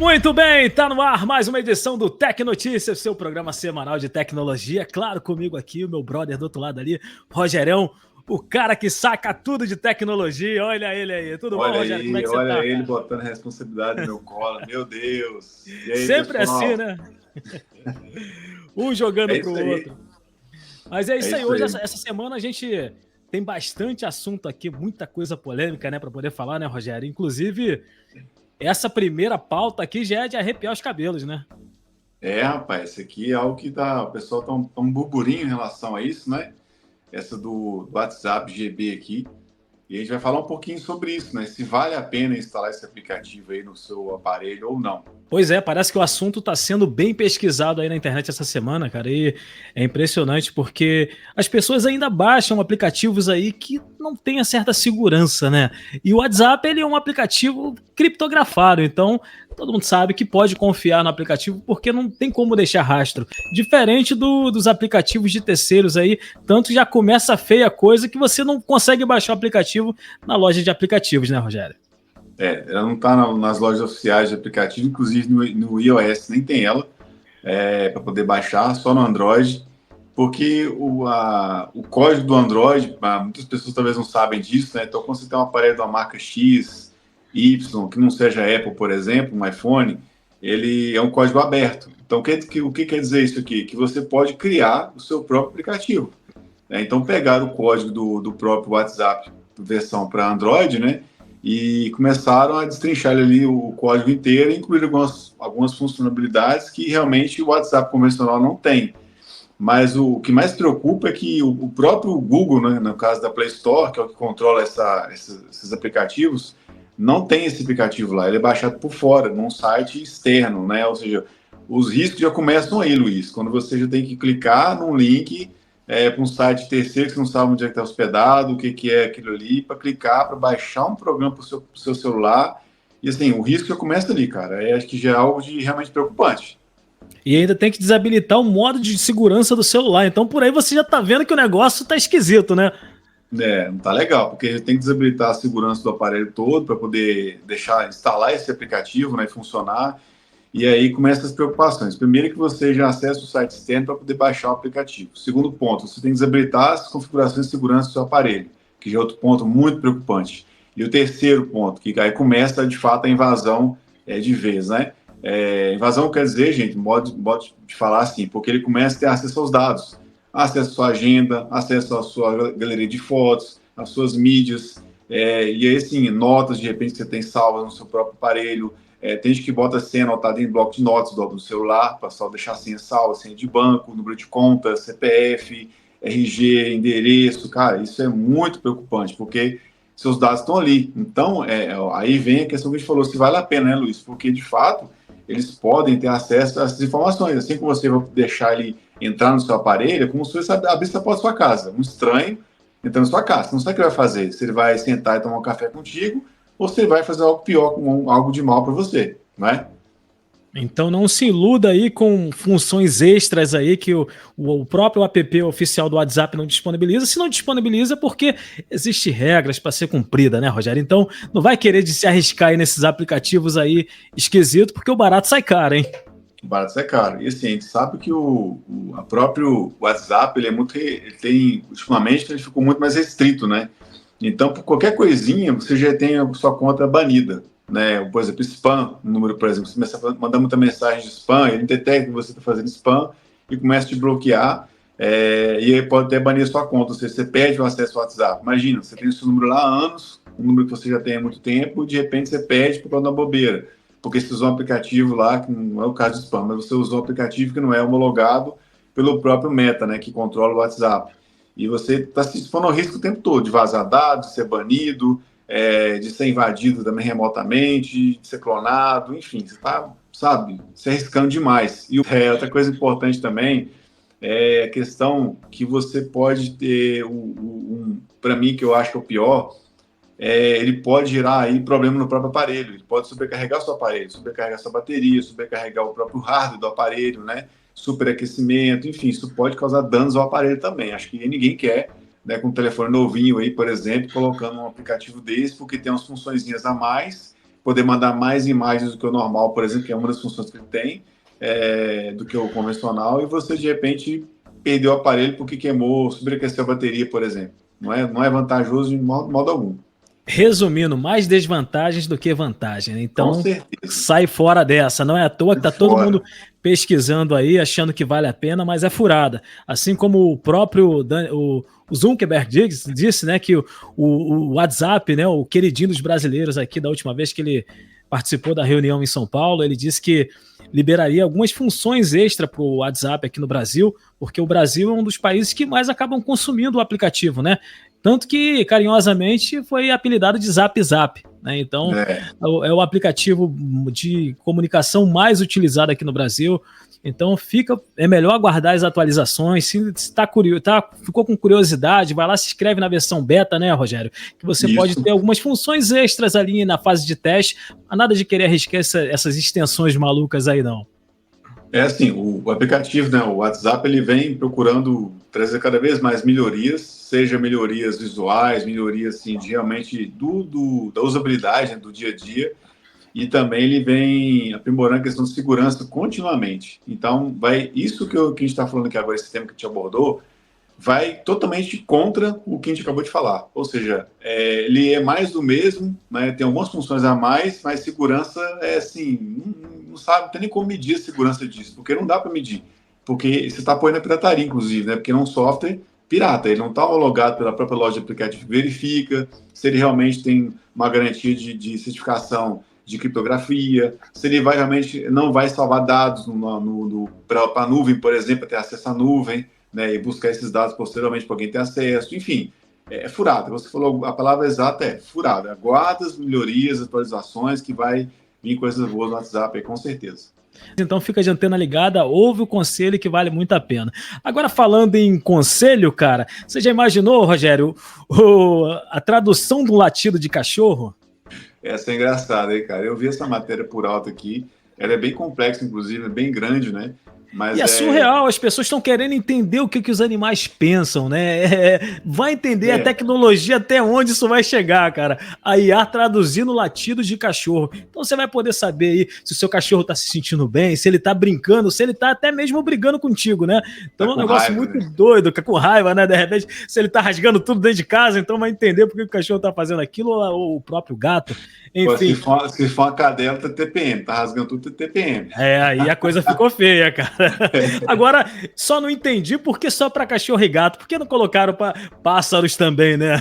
Muito bem, tá no ar mais uma edição do Tec Notícias, seu programa semanal de tecnologia. Claro, comigo aqui, o meu brother do outro lado ali, Rogerão, o cara que saca tudo de tecnologia. Olha ele aí. Tudo bom, Rogério? Como é que você Olha tá, ele cara? botando a responsabilidade no meu colo. Meu Deus. E aí, Sempre assim, pessoal? né? Um jogando É pro isso aí. outro. Mas é É isso aí. isso Hoje, aí. essa semana, a gente tem bastante assunto aqui, muita coisa polêmica, né, pra poder falar, né, Rogério? Inclusive, essa primeira pauta aqui já é de arrepiar os cabelos, né? Rapaz, isso aqui é algo que tá, o pessoal tá um burburinho em relação a isso, né? Essa do WhatsApp GB aqui. E a gente vai falar um pouquinho sobre isso, né? Se vale a pena instalar esse aplicativo aí no seu aparelho ou não. Pois é, parece que o assunto está sendo bem pesquisado aí na internet essa semana, cara, e é impressionante porque as pessoas ainda baixam aplicativos aí que não têm a certa segurança, né? E o WhatsApp, ele é um aplicativo criptografado, então todo mundo sabe que pode confiar no aplicativo porque não tem como deixar rastro. Diferente dos aplicativos de terceiros aí, tanto já começa feia a coisa que você não consegue baixar o aplicativo na loja de aplicativos, né, Rogério? Ela não está nas lojas oficiais de aplicativo, inclusive no iOS nem tem ela, para poder baixar, só no Android. Porque o código do Android, muitas pessoas talvez não sabem disso, né? Então, quando você tem um aparelho da marca X, Y, que não seja Apple, por exemplo, um iPhone, ele é um código aberto. Então, o que quer dizer isso aqui? Que você pode criar o seu próprio aplicativo, né? Então, pegar o código do próprio WhatsApp, versão para Android, né? E começaram a destrinchar ali o código inteiro e incluir algumas funcionalidades que realmente o WhatsApp convencional não tem. Mas o que mais preocupa é que o próprio Google, né, no caso da Play Store, que é o que controla esses aplicativos, não tem esse aplicativo lá. Ele é baixado por fora, num site externo, né? Ou seja, os riscos já começam aí, Luiz. Quando você já tem que clicar num link para um site terceiro que você não sabe onde é que está hospedado, o que é aquilo ali, para clicar, para baixar um programa para o seu celular. E assim, o risco já começa ali, cara. Acho que já é algo de realmente preocupante. E ainda tem que desabilitar o modo de segurança do celular. Então por aí você já tá vendo que o negócio tá esquisito, né? Não tá legal, porque a gente tem que desabilitar a segurança do aparelho todo para poder instalar esse aplicativo, né, e funcionar. E aí começam as preocupações. Primeiro que você já acessa o site externo para poder baixar o aplicativo. Segundo ponto, você tem que desabilitar as configurações de segurança do seu aparelho, que já é outro ponto muito preocupante. E o terceiro ponto, que aí começa de fato a invasão de vez, né? Invasão quer dizer, gente, modo de falar assim, porque ele começa a ter acesso aos dados, acesso à sua agenda, acesso à sua galeria de fotos, às suas mídias, e aí sim, notas de repente que você tem salvas no seu próprio aparelho. Tem gente que bota a senha anotada em bloco de notas do celular, para só deixar a senha salva, senha de banco, número de conta, CPF, RG, endereço. Cara, isso é muito preocupante, porque seus dados estão ali. Então, aí vem a questão que a gente falou, se vale a pena, né, Luiz? Porque, de fato, eles podem ter acesso a essas informações. Assim como você vai deixar ele entrar no seu aparelho, é como se você abrisse a porta da sua casa. Um estranho entrando na sua casa. Você não sabe o que ele vai fazer. Se ele vai sentar e tomar um café contigo, ou se ele vai fazer algo pior, algo de mal para você, não é? Então não se iluda aí com funções extras aí que o próprio app oficial do WhatsApp não disponibiliza. Se não disponibiliza, porque existem regras para ser cumprida, né, Rogério? Então não vai querer de se arriscar aí nesses aplicativos aí esquisito, porque o barato sai caro, hein? O barato é caro. E assim, a gente sabe que a próprio WhatsApp, ele tem, ultimamente, ele ficou muito mais restrito, né? Então, por qualquer coisinha, você já tem a sua conta banida, né? Por exemplo, spam, número, por exemplo, você começa a mandar muita mensagem de spam, ele detecta que você está fazendo spam e começa a te bloquear, e aí pode até banir a sua conta, ou seja, você perde o acesso ao WhatsApp. Imagina, você tem esse número lá há anos, um número que você já tem há muito tempo, e de repente você perde por causa da bobeira, porque você usou um aplicativo lá, que não é o caso de spam, mas você usou um aplicativo que não é homologado pelo próprio Meta, né, que controla o WhatsApp. E você está se expondo ao risco o tempo todo de vazar dados, de ser banido, de ser invadido também remotamente, de ser clonado, enfim, você está, sabe, se arriscando demais. E outra coisa importante também é a questão que você pode ter, para mim, que eu acho que é o pior, ele pode gerar aí problema no próprio aparelho, ele pode sobrecarregar o seu aparelho, sobrecarregar sua bateria, sobrecarregar o próprio hardware do aparelho, né? Superaquecimento, enfim, isso pode causar danos ao aparelho também. Acho que ninguém quer, né, com um telefone novinho aí, por exemplo, colocando um aplicativo desse, porque tem umas funçõezinhas a mais poder mandar mais imagens do que o normal, por exemplo, que é uma das funções que ele tem, do que o convencional, e você, de repente, perdeu o aparelho porque queimou, sobreaqueceu a bateria, por exemplo. Não é vantajoso de modo algum. Resumindo, mais desvantagens do que vantagem, né? Com Então, certeza. sai fora dessa. Não é à toa que tá todo mundo pesquisando aí, achando que vale a pena, mas é furada. Assim como o próprio o Zuckerberg disse, né, que o WhatsApp, né, o queridinho dos brasileiros aqui, da última vez que ele participou da reunião em São Paulo, ele disse que liberaria algumas funções extra para o WhatsApp aqui no Brasil, porque o Brasil é um dos países que mais acabam consumindo o aplicativo, né? Tanto que, carinhosamente, foi apelidado de Zap Zap, né? Então, é o aplicativo de comunicação mais utilizado aqui no Brasil. Então, é melhor aguardar as atualizações. Se ficou com curiosidade, vai lá, se inscreve na versão beta, né, Rogério? Que você pode ter algumas funções extras ali na fase de teste. Não há nada de querer arriscar essas extensões malucas aí, não. É assim, o aplicativo, né, o WhatsApp, ele vem procurando trazer cada vez mais melhorias, seja melhorias visuais, melhorias assim, realmente da usabilidade, né, do dia a dia, e também ele vem aprimorando a questão de segurança continuamente. Então, isso que a gente está falando aqui agora, esse tema que a gente abordou, vai totalmente contra o que a gente acabou de falar. Ou seja, ele é mais do mesmo, né? Tem algumas funções a mais, mas segurança é assim, não sabe, não tem nem como medir a segurança disso, porque não dá para medir. Porque você está apoiando a pirataria, inclusive, né? Porque é um software pirata, ele não está homologado pela própria loja de aplicativo, verifica se ele realmente tem uma garantia de certificação de criptografia, se ele realmente não vai salvar dados para a nuvem, por exemplo, ter acesso à nuvem, né, e buscar esses dados posteriormente para alguém ter acesso, enfim, é furada. Você falou, a palavra exata é furada. Aguarda as melhorias, atualizações, que vai vir coisas boas no WhatsApp, aí, com certeza. Então fica de antena ligada, ouve o conselho que vale muito a pena. Agora, falando em conselho, cara, você já imaginou, Rogério, a tradução do latido de cachorro? Essa é engraçada, hein, cara? Eu vi essa matéria por alto aqui, ela é bem complexa, inclusive, é bem grande, né? Mas e é surreal, as pessoas estão querendo entender o que os animais pensam, né? Vai entender a tecnologia até onde isso vai chegar, cara. A IA traduzindo latidos de cachorro. Então você vai poder saber aí se o seu cachorro tá se sentindo bem, se ele tá brincando, se ele tá até mesmo brigando contigo, né? Então é um negócio muito doido, com raiva, né? De repente, se ele tá rasgando tudo dentro de casa, então vai entender por que o cachorro tá fazendo aquilo, ou o próprio gato. Enfim. Se for uma cadela, tá TPM, tá rasgando tudo, tá TPM. Aí a coisa ficou feia, cara. Agora, só não entendi por que só para cachorro e gato, por que não colocaram para pássaros também, né?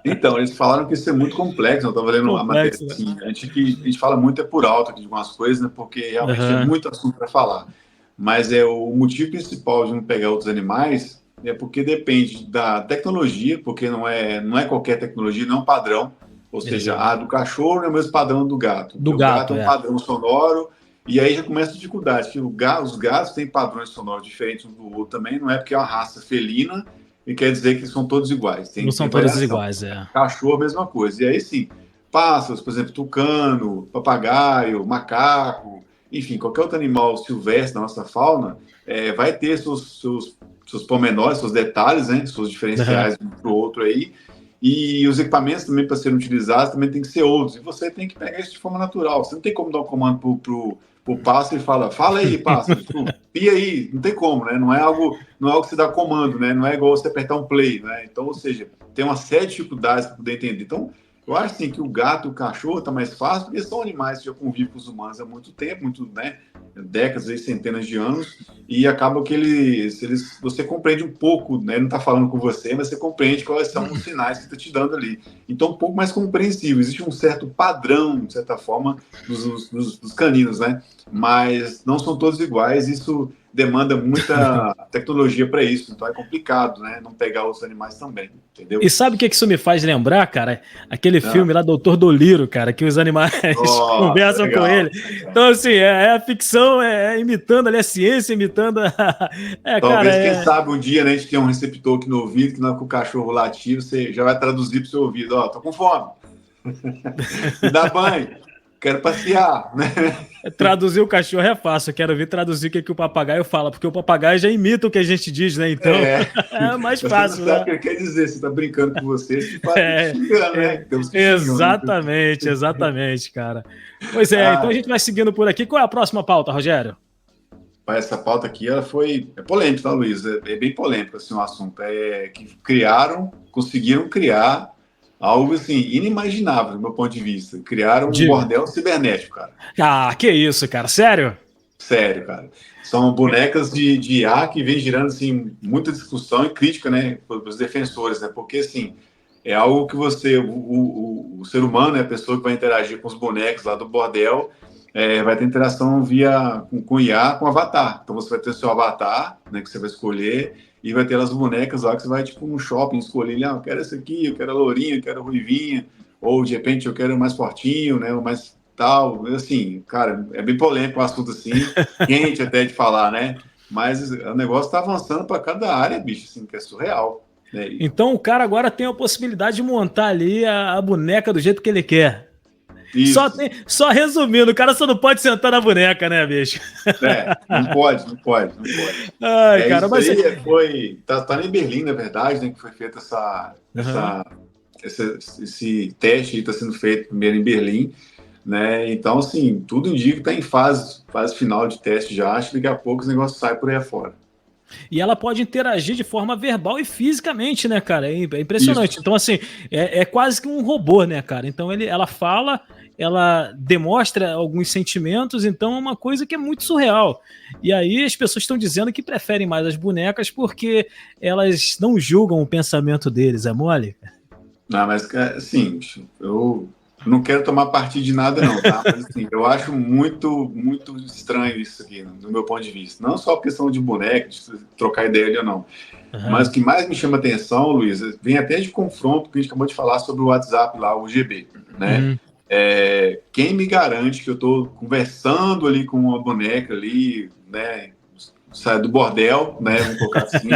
Então, eles falaram que isso é muito complexo, eu estava lendo a matéria, assim, a gente fala muito por alto aqui de algumas coisas, né, porque realmente é muito assunto para falar, mas o motivo principal de não pegar outros animais é porque depende da tecnologia, porque não é qualquer tecnologia, não é um padrão, ou seja, a do cachorro não é o mesmo padrão do gato. O gato é um padrão sonoro, e aí já começa a dificuldade, que os gatos têm padrões sonoros diferentes um do outro também, não é porque é uma raça felina e quer dizer que são todos iguais. Não são todos iguais, Cachorro, mesma coisa. E aí sim, pássaros, por exemplo, tucano, papagaio, macaco, enfim, qualquer outro animal silvestre na nossa fauna vai ter seus pormenores, seus detalhes, né, seus diferenciais um para o outro aí. E os equipamentos também para serem utilizados também tem que ser outros. E você tem que pegar isso de forma natural. Você não tem como dar um comando pro pássaro e fala aí, pássaro, pia aí, não tem como, né? Não é algo que você dá comando, né? Não é igual você apertar um play, né? Então, ou seja, tem uma série de dificuldades para poder entender. Então, eu acho assim, que o gato e o cachorro tá mais fácil, porque são animais que já convivem com os humanos há muito tempo, né? Décadas e centenas de anos, e acaba que você compreende um pouco, né? Ele não está falando com você, mas você compreende quais são os sinais que está te dando ali. Então, um pouco mais compreensível. Existe um certo padrão, de certa forma, dos caninos, né? Mas não são todos iguais, isso demanda muita tecnologia para isso, então é complicado, né? Não pegar outros animais também, entendeu? E sabe o que isso me faz lembrar, cara? Aquele filme lá, Doutor Dolittle, cara, que os animais conversam com ele. Então, assim, a ficção imitando ali a ciência, imitando Talvez, quem sabe, um dia, né, a gente tem um receptor aqui no ouvido, que na hora que o cachorro latir, você já vai traduzir pro seu ouvido, ó, tô com fome. Me dá banho. quero passear, né? Traduzir o cachorro é fácil, eu quero ver traduzir o que o papagaio fala, porque o papagaio já imita o que a gente diz, né? Então é mais fácil, você não sabe né? o que ele quer dizer, você tá brincando com você, de fato, tá É, xingando, né? Temos que xingar, né? exatamente, cara. Pois é, então a gente vai seguindo por aqui. Qual é a próxima pauta, Rogério? Essa pauta aqui, ela é polêmica, tá, Luiz? É bem polêmico, assim, o assunto. É que conseguiram criar algo, assim, inimaginável, do meu ponto de vista. Criaram um Diga. bordel cibernético, cara. Ah, que isso, cara, sério? Sério, cara. São bonecas de IA que vem gerando, assim, muita discussão e crítica, né, para os defensores, né? Porque, assim, é algo que o ser humano, né, a pessoa que vai interagir com os bonecos lá do bordel, vai ter interação com IA, com avatar. Então você vai ter seu avatar, né, que você vai escolher, e vai ter as bonecas lá que você vai, tipo, no shopping escolher, eu quero esse aqui, eu quero a lourinha, eu quero a ruivinha, ou de repente eu quero mais fortinho, né, o mais tal, assim, cara, é bem polêmico o assunto assim, quente até de falar, né? Mas o negócio tá avançando para cada área, bicho, assim, que é surreal. Né? Então o cara agora tem a possibilidade de montar ali a boneca do jeito que ele quer. Só resumindo, o cara só não pode sentar na boneca, né, bicho? Não pode. Ai, cara, isso aí tá em Berlim, na verdade, né, que foi feito esse teste, está sendo feito primeiro em Berlim, né? Então, assim, tudo indica que está em fase final de teste já, acho que daqui a pouco os negócios saem por aí afora. E ela pode interagir de forma verbal e fisicamente, né, cara? É impressionante. Isso. Então, assim, é quase que um robô, né, cara? Então, ela fala, ela demonstra alguns sentimentos, então é uma coisa que é muito surreal. E aí as pessoas estão dizendo que preferem mais as bonecas porque elas não julgam o pensamento deles, é mole? Não, mas, assim, eu não quero tomar partido de nada, não, tá? Mas, assim, eu acho muito, muito estranho isso aqui, do meu ponto de vista. Não só a questão de boneco, de trocar ideia ali ou não. Mas o que mais me chama atenção, Luiz, vem até de confronto que a gente acabou de falar sobre o WhatsApp lá, o GB, né? Quem me garante que eu estou conversando ali com uma boneca ali, né? Sai do bordel, né? Vamos colocar assim.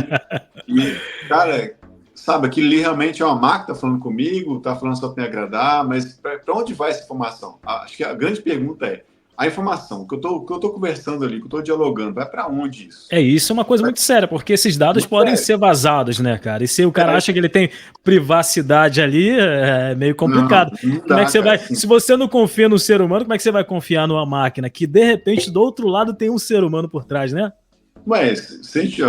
E, cara, sabe, aquilo ali realmente é uma máquina que está falando comigo, está falando só para me agradar, mas para onde vai essa informação? Acho que a grande pergunta é, a informação que eu tô conversando ali, que eu estou dialogando, vai para onde isso? Isso é uma coisa muito séria, porque esses dados podem ser vazados, né, cara? E se o cara acha que ele tem privacidade ali, é meio complicado. Não como é que você vai? Se você não confia no ser humano, como é que você vai confiar numa máquina que, de repente, do outro lado tem um ser humano por trás, né? Mas,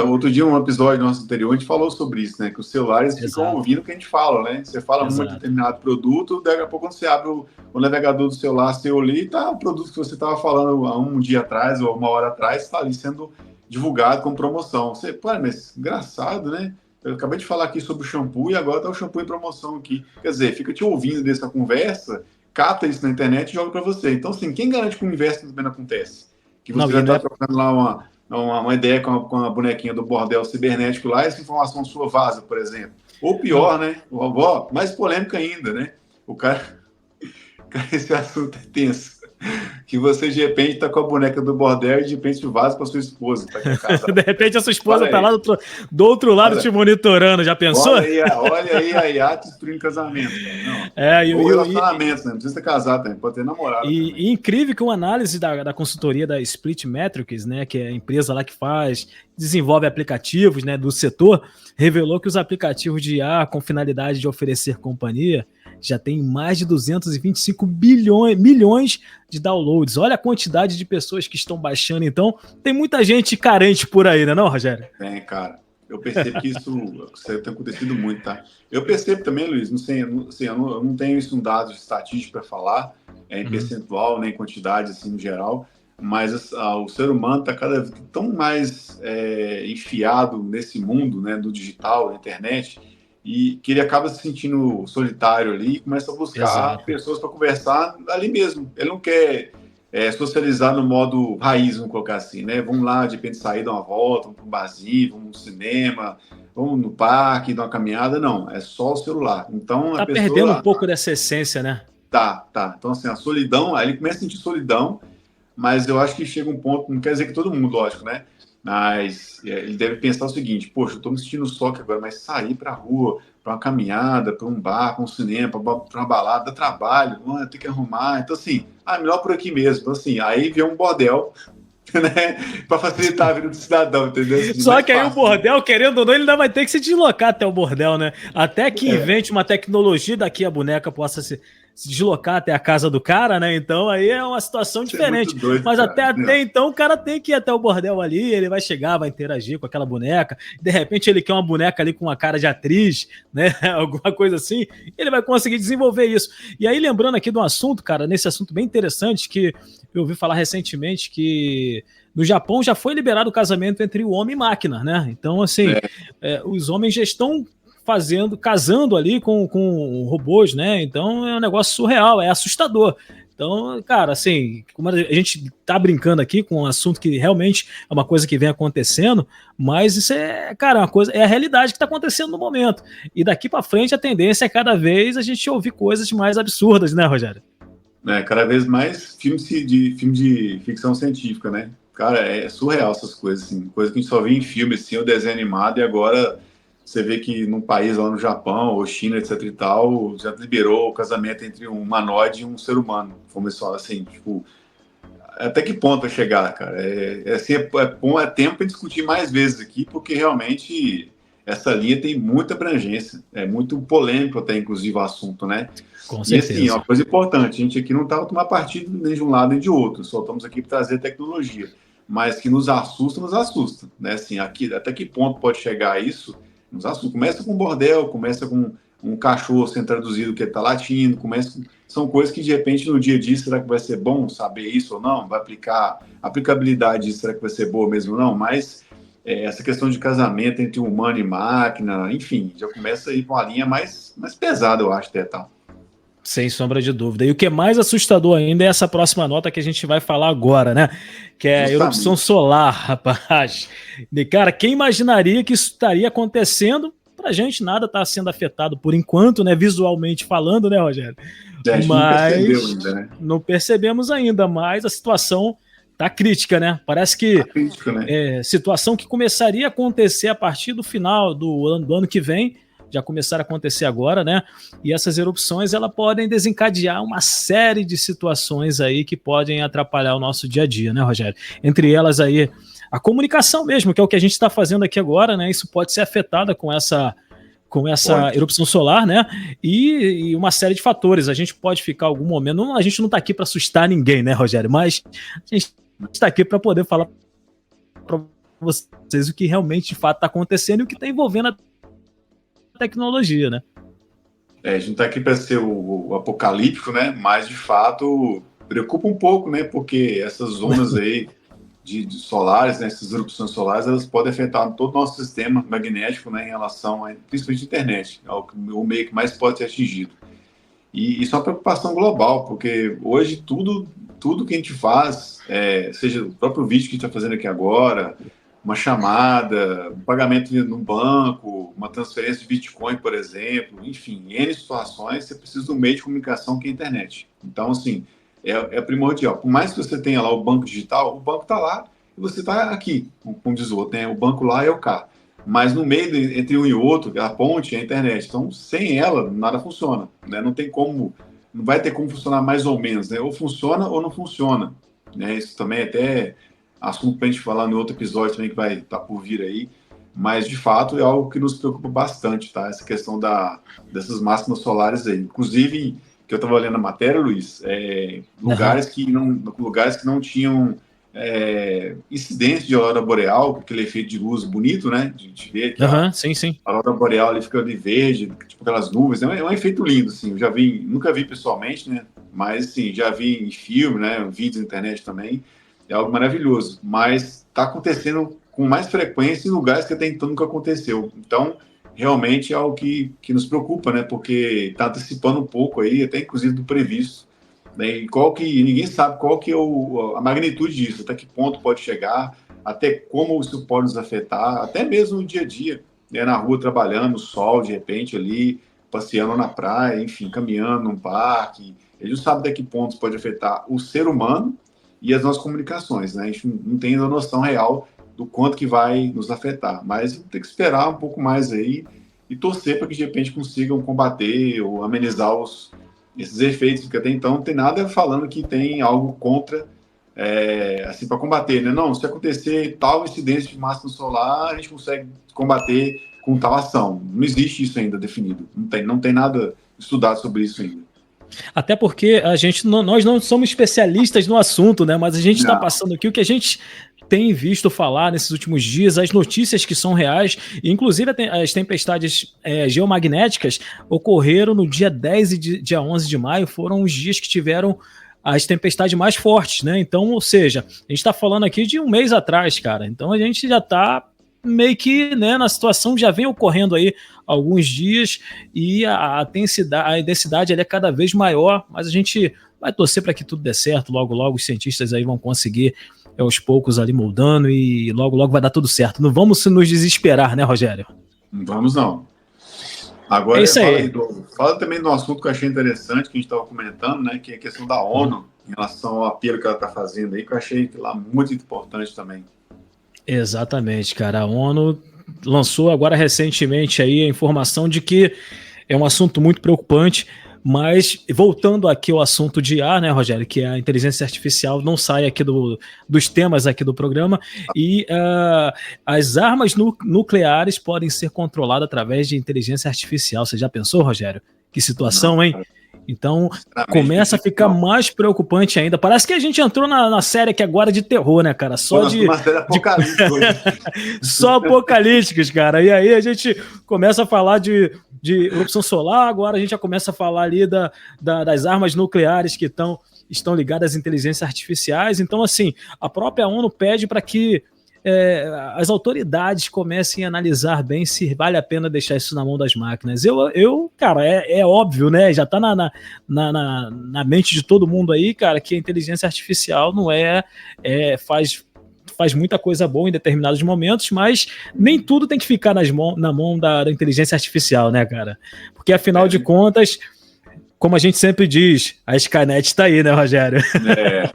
outro dia, um episódio nosso anterior, a gente falou sobre isso, né? Que os celulares ficam ouvindo o que a gente fala, né? Você fala muito de determinado produto, daqui a pouco quando você abre o navegador do celular seu ali, tá o produto que você estava falando há um dia atrás ou uma hora atrás, está ali sendo divulgado com promoção. Você, pô, mas engraçado, né? Eu acabei de falar aqui sobre o shampoo e agora tá o shampoo em promoção aqui. Quer dizer, fica te ouvindo dessa conversa, capta isso na internet e joga para você. Então, assim, quem garante que o inverso também não acontece? Que você já está trocando lá uma ideia com a bonequinha do bordel cibernético lá, essa informação sua vaza, por exemplo. Ou pior, né? Mais polêmica ainda, né? Esse assunto é tenso. Que você, de repente, tá com a boneca do bordel e, de repente, vaza para sua esposa. De repente, a sua esposa tá lá do outro lado te monitorando. Já pensou? Olha aí a IA destruindo casamento. Ou relacionamento, né? Não precisa ter casado também, pode ter namorado. E incrível que uma análise da consultoria da Split Metrics, né, que é a empresa lá que desenvolve aplicativos, né, do setor, revelou que os aplicativos de IA com finalidade de oferecer companhia já tem mais de 225 milhões de downloads. Olha a quantidade de pessoas que estão baixando. Então, tem muita gente carente por aí, né, não, Rogério? Tem, cara. Eu percebo que isso tem acontecido muito, tá? Eu percebo também, Luiz, não sei, eu não tenho isso em dados estatísticos para falar, em percentual, nem quantidade, assim, no geral, mas o ser humano está cada vez tão mais enfiado nesse mundo, né, do digital, da internet, e que ele acaba se sentindo solitário ali e começa a buscar pessoas para conversar ali mesmo. Ele não quer socializar no modo raiz, vamos colocar assim, né? Vamos lá, de repente, sair, dar uma volta, vamos para um barzinho, vamos no cinema, vamos no parque, dar uma caminhada. Não, é só o celular. Então, a pessoa... perdendo um pouco dessa essência, né? Tá. Então, assim, a solidão, aí ele começa a sentir solidão, mas eu acho que chega um ponto, não quer dizer que todo mundo, lógico, né? Mas ele deve pensar o seguinte: poxa, eu estou me sentindo só aqui agora, mas sair para a rua, para uma caminhada, para um bar, para um cinema, para uma balada, dá trabalho, eu tenho que arrumar. Então, assim, melhor por aqui mesmo. Então, assim, aí vem um bordel, né, para facilitar a vida do cidadão, entendeu? Assim, Só mais que aí o fácil. bordel, querendo ou não, ele ainda vai ter que se deslocar até o bordel, né? Até que invente uma tecnologia daqui a boneca possa se deslocar até a casa do cara, né? Então aí é uma situação Isso é muito diferente. doido, Mas cara. até então o cara tem que ir até o bordel ali, ele vai chegar, vai interagir com aquela boneca. De repente ele quer uma boneca ali com uma cara de atriz, né? Alguma coisa assim. Ele vai conseguir desenvolver isso. E aí, lembrando aqui de um assunto, cara, nesse assunto bem interessante, que eu ouvi falar recentemente que no Japão já foi liberado o casamento entre o homem e máquina, né? Então, assim, É, os homens já estão casando ali com robôs, né? Então é um negócio surreal, é assustador. Então, cara, assim, como a gente tá brincando aqui com um assunto que realmente é uma coisa que vem acontecendo, mas isso é, cara, uma coisa, é a realidade que está acontecendo no momento. E daqui para frente a tendência é cada vez a gente ouvir coisas mais absurdas, né, Rogério? cada vez mais filme de ficção científica, né? Cara, é surreal essas coisas, assim, coisa que a gente só vê em filme, assim, ou desenho animado, e agora você vê que num país lá no Japão, ou China, etc e tal, já liberou o casamento entre um humanoide e um ser humano. Começou assim, tipo, até que ponto vai chegar, cara? Assim, é tempo para discutir mais vezes aqui, porque realmente essa linha tem muita abrangência, é muito polêmico até, inclusive, o assunto, né? Com E assim, é certeza. uma coisa importante, a gente aqui não está tomar partido nem de um lado nem de outro, só estamos aqui para trazer tecnologia, mas que nos assusta, né? Assim, aqui, até que ponto pode chegar isso? Nos assusta. Começa com um bordel, começa com um cachorro sendo traduzido que ele está latindo, são coisas que de repente no dia a dia será que vai ser bom saber isso ou não? Vai aplicar a aplicabilidade disso, será que vai ser boa mesmo ou não? Mas essa questão de casamento entre humano e máquina, enfim, já começa a ir para uma linha mais pesada, eu acho, até tal. Sem sombra de dúvida. E o que é mais assustador ainda é essa próxima nota que a gente vai falar agora, né? Que é a erupção Justamente. solar, rapaz. E, cara, quem imaginaria que isso estaria acontecendo? Pra gente nada está sendo afetado por enquanto, né? Visualmente falando, né, Rogério? A gente não percebeu Mas ainda, né? não percebemos ainda, mas a situação tá crítica, né? Parece Tá que crítico, né? situação que começaria a acontecer a partir do final do ano que vem, já começaram a acontecer agora, né? E essas erupções elas podem desencadear uma série de situações aí que podem atrapalhar o nosso dia a dia, né, Rogério? Entre elas aí a comunicação mesmo, que é o que a gente está fazendo aqui agora, né? Isso pode ser afetada com essa Pode. erupção solar, né? E uma série de fatores. A gente pode ficar algum momento. Não, a gente não está aqui para assustar ninguém, né, Rogério? Mas a gente está aqui para poder falar para vocês o que realmente de fato está acontecendo e o que está envolvendo a tecnologia, né? A gente tá aqui para ser o apocalíptico, né? Mas de fato preocupa um pouco, né? Porque essas ondas aí de solares, né? Essas erupções solares, elas podem afetar todo o nosso sistema magnético, né? Em relação a, principalmente a internet, é o meio que mais pode ser atingido. E isso é uma preocupação global, porque hoje tudo que a gente faz, seja o próprio vídeo que a gente está fazendo aqui agora, uma chamada, um pagamento no banco, uma transferência de Bitcoin, por exemplo, enfim, em N situações, você precisa de um meio de comunicação que é a internet. Então, assim, é primordial. Por mais que você tenha lá o banco digital, o banco está lá e você está aqui, como diz o outro, né? O banco lá é o cá. Mas no meio entre um e outro, a ponte é a internet. Então, sem ela, nada funciona. Né? Não tem como, não vai ter como funcionar mais ou menos. Né? Ou funciona ou não funciona. Né? Isso também é até assunto para a gente falar no outro episódio também que vai estar por vir aí. Mas, de fato, é algo que nos preocupa bastante, tá? Essa questão dessas máximas solares aí. Inclusive, que eu estava lendo a matéria, Luiz, Uhum. lugares que não tinham incidência de aurora boreal, com aquele efeito de luz bonito, né? De ver que a Uhum, sim, sim. aurora boreal ali fica ali verde, tipo aquelas nuvens, né? É um efeito lindo, assim. Eu já vi, nunca vi pessoalmente, né? Mas, assim, já vi em filme, né? Vídeos na internet também. É algo maravilhoso. Mas está acontecendo com mais frequência em lugares que até então nunca aconteceu. Então, realmente é algo que nos preocupa, né? Porque está antecipando um pouco aí, até inclusive do previsto. Né? E ninguém sabe qual que é a magnitude disso, até que ponto pode chegar, até como isso pode nos afetar, até mesmo no dia a dia, né? Na rua trabalhando, no sol, de repente ali, passeando na praia, enfim, caminhando num parque. Ele não sabe até que ponto pode afetar o ser humano e as nossas comunicações, né? A gente não tem a noção real do quanto que vai nos afetar. Mas tem que esperar um pouco mais aí e torcer para que de repente consigam combater ou amenizar esses efeitos, porque até então não tem nada falando que tem algo contra, assim, para combater, né? Não, se acontecer tal incidência de massa solar, a gente consegue combater com tal ação. Não existe isso ainda definido. Não tem nada estudado sobre isso ainda. Até porque nós não somos especialistas no assunto, né? Mas a gente está passando aqui o que a gente tem visto falar nesses últimos dias, as notícias que são reais, inclusive as tempestades geomagnéticas ocorreram no dia 10 e dia 11 de maio, foram os dias que tiveram as tempestades mais fortes, né? Então, ou seja, a gente está falando aqui de um mês atrás, cara. Então a gente já está meio que, né, na situação já vem ocorrendo aí alguns dias e a densidade é cada vez maior, mas a gente vai torcer para que tudo dê certo, logo logo os cientistas aí vão conseguir aos poucos ali moldando e logo logo vai dar tudo certo. Não vamos nos desesperar, né, Rogério? Não vamos não. Agora, é isso aí. Fala também do assunto que eu achei interessante, que a gente estava comentando, né, que é a questão da ONU, em relação ao apelo que ela está fazendo aí, que eu achei lá muito importante também. Exatamente, cara. A ONU lançou agora recentemente aí a informação de que é um assunto muito preocupante, mas voltando aqui ao assunto de IA, né, Rogério, que é a inteligência artificial, não sai aqui dos temas aqui do programa, e as armas nucleares podem ser controladas através de inteligência artificial. Você já pensou, Rogério? Que situação, hein? Então, começa a ficar mais preocupante ainda. Parece que a gente entrou na série aqui agora de terror, né, cara? Uma série apocalíptica. Só apocalípticos, cara. E aí a gente começa a falar de erupção solar, agora a gente já começa a falar ali das armas nucleares que estão ligadas às inteligências artificiais. Então, assim, a própria ONU pede para que as autoridades comecem a analisar bem se vale a pena deixar isso na mão das máquinas. Cara, é óbvio, né? Já está na mente de todo mundo aí, cara, que a inteligência artificial não faz muita coisa boa em determinados momentos, mas nem tudo tem que ficar na mão da inteligência artificial, né, cara? Porque, afinal de contas, como a gente sempre diz, a Skynet está aí, né, Rogério?